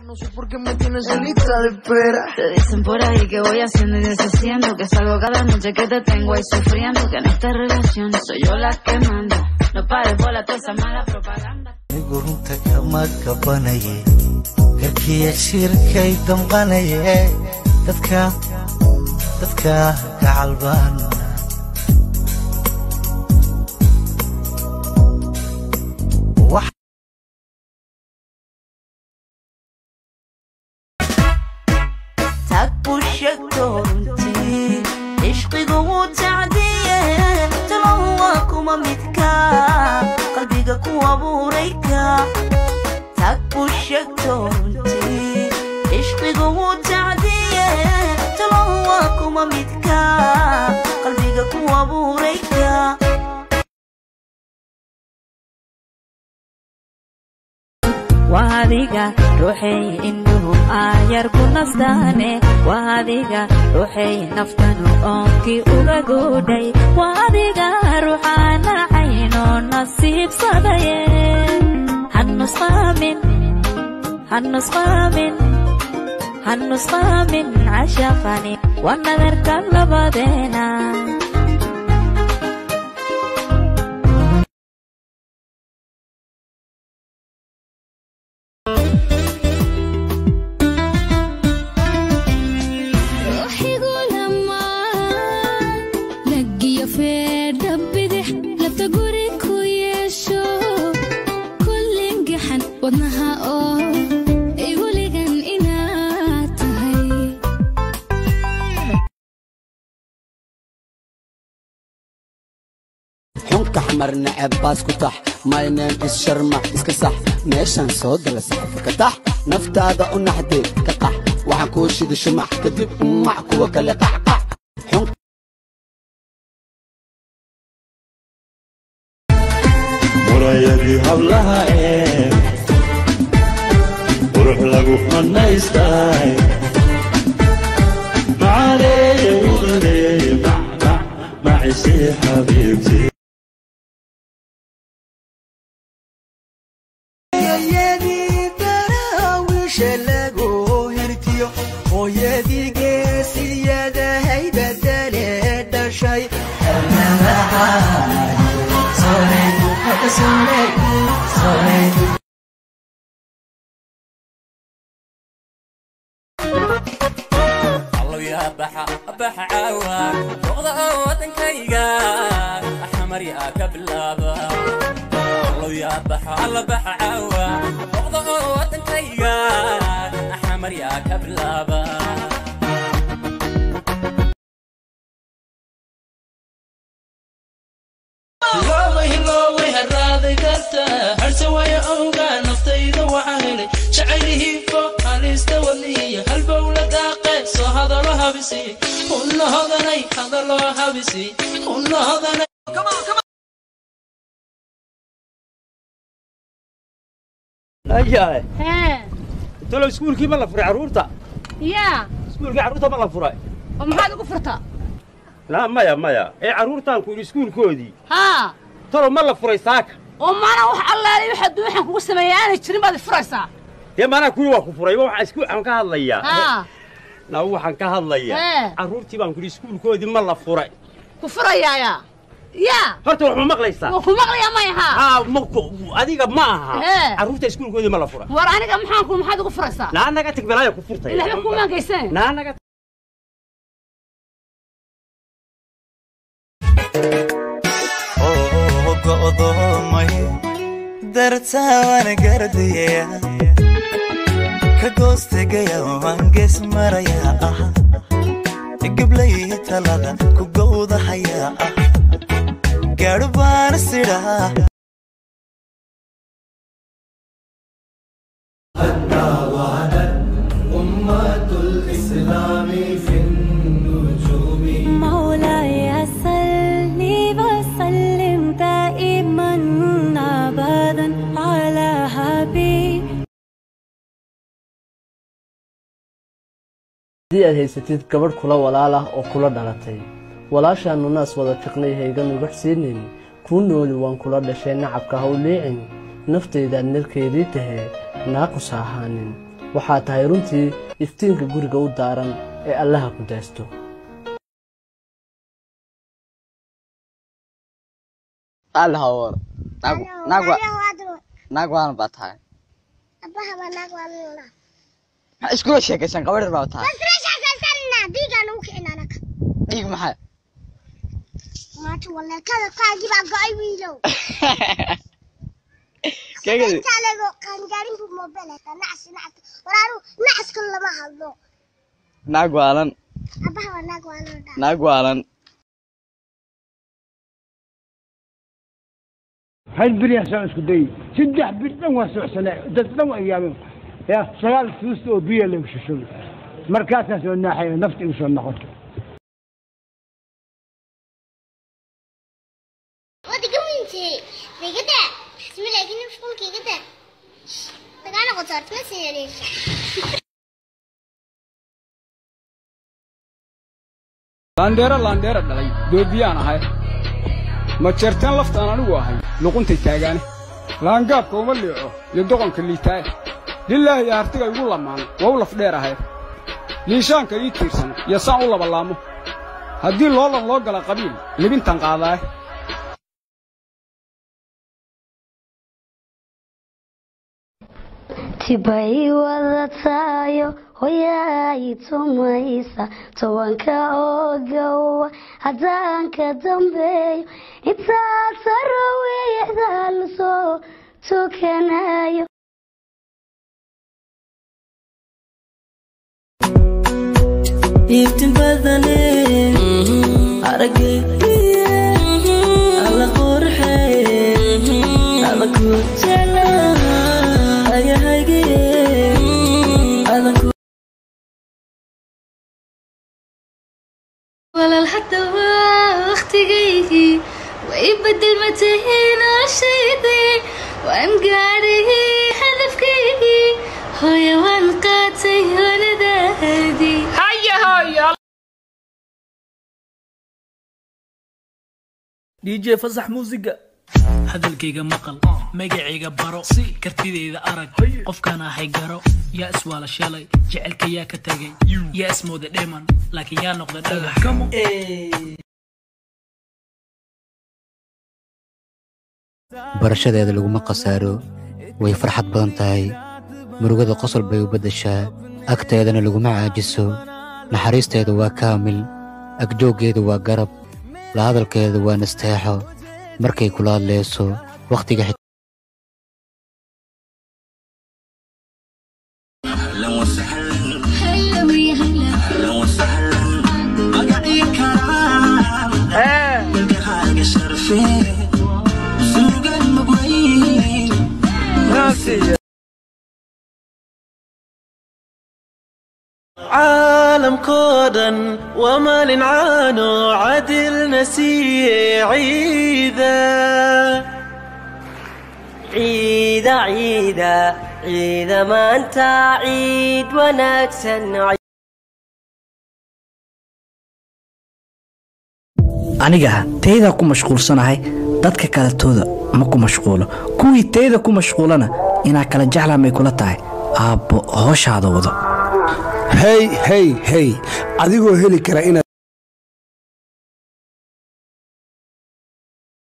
No sé por qué me tienes en lista de espera. Te dicen por ahí que voy haciendo y deshaciendo, que salgo cada noche que te tengo ahí sufriendo, que en esta relación soy yo la que manda. No pares bola toda esa mala propaganda. Gurunta kama kabanaye garkiya shirkay damqanaye dadka kacalban شكرتي عشقي وتعديه تلواكم متكا قلبي وابوريكا تكو شكرتي عشقي وتعديه تلواكم متكا قلبي وابوريكا وهذيك روحي إنه يركو نفداني وهذيك روحي نفتنو أمكي أغاقودي وهذيك روحانا عينو نصيب صدي هالنسخة من عشقني والنذر كان لبدينا أحمر عباس كتح ماي نيم إز شرمة إسكسح ميشان صدر سحف كتح نفت هذا ونحدي كقح وحكوش دي شمح كدب معك وكل قحقح مرايدي هبلها إيه وروح لقوف من يستاي معالي وغلي معيشي حبيبتي الله يا بح عوار وغضا وطنكيغا أحمر يا كبلابا الله يا بح عوار وغضا وطنكيغا أحمر يا كبلابا لوي هالراضي قلته هرسوايا أوغا نفتيد وعهلي شعيره فوق هاليستولي هالبولة داقي سو هذا لو هبسي كل هذا ني هذا لو هبسي كل هذا ني أيها تلو سكول كي ملا فرع عرورتا يا سكول كي عرورتا ملا فرع وما هذا كفرتا لا مايا إيه عرورتا كل سكول كودي ها ترى ملا فرع ساك وما أنا وح الله لي وحد وحن كوس ميان تشرين بعد فرصة يا ما أنا كل واحد فرع وح سكول عن كهالليا ها لا وح عن كهالليا عرورتي بان كل سكول كودي ملا فرع كفرة يا هرتو وح مقليسا وكمقلي ما يها مكو أديك معها عرورتي سكول كودي ملا فرع وراني كم حانكم محد كفرصة لا أنا قلت بلايا كفرتي لا حكم ما قيسين لا أنا قلت درتها وانا قردية كقوستقيا وانقس مريا قبلي تلادا كقوض حيا قربان السرا حتى وعدت أمة الإسلام في النجوم مولاي صلي وسلم دائما أبدا على حبيب haddii aad haysatid gabadh kula walaal ah oo kula dhalatay walaashaanu naas wada fiqnay haygan uga xisiinayn ku nooli waan kula dhashay nacabka hawleecin naftayda narkeedii tahay naaqus ahaanin waxaa tahay runtii iftiinka guriga u daaran ee allaha ku daysto alhawar nagwaan baa tahay abaha nagwaan ma isku sheekaysan gabadh baa tahay diigaan u keenana diig maxay maanta wala kada qaagi baa go'ay wiilow keegay talago qangarin bu mobile ta nacas waraaru nacas kul lama hadlo nagwaalan abaha nagwaalan هاي البرية سوى اسكدي سدح بيتنا واسع سنة تتنو أيام يا شغال فلوس وبيا اللي مش شغل مركزنا سوى الناحية نفط وسوى النخوته ودي قمنتي في كده بسم الله كنا مش ممكن كده تقعنا قصرت نسي يا ريش لانديرا دلي دوبيان هاي ما جرتان لفتان anigu ahay luqunta taagan laangaabka uma leeco iyo doqonka liitaa lillaahi artiga igu lamaan waa laf dheer ahay liishaanka ii tiirsan ya saan u laba laamo hadii loo gala qabiil libintan qaadaa tibay wadatayo hoyay tumaysa tobanka ogow hadaanka dambeeyo intaa sarawiyada la soo tukanayo iftiin badane aragay alla qurxay alla ku jala ayahayge alla ku ولا حتى وقتي ويبدل متهين وشيدي وان قاعده هدفكي هيا وان قاتي ولدادي هيا دي جي فصح موسيقى hadalkayga maqal magacayga baro kartideyda arag qofkana hay garo yaa iswaala shalay jecelka yaa ka tagay yaa ismooda dheeman laakiin yaa noqda dhagax barashadeeda laguma qasaaro way farxad badan tahay murugada qosol bay u beddeshaa agteedana laguma caajiso naxariisteedu waa kaamil agjooggeedu waa garab la hadalkeedu waa nasteexo markay kula hadlayso waqtiga عالم كودن ومال عانو عدل نسي عيدا عيدا عيدا عيدا ما انت عيد ونكسن aniga tayda ku mashquulsanahay dadka kale tooda ma ku mashquulo kuwii tayda ku mashquulana ina kala jeclaamay kula tahay aabbo hooshaada wado hey adigoo heli kara ina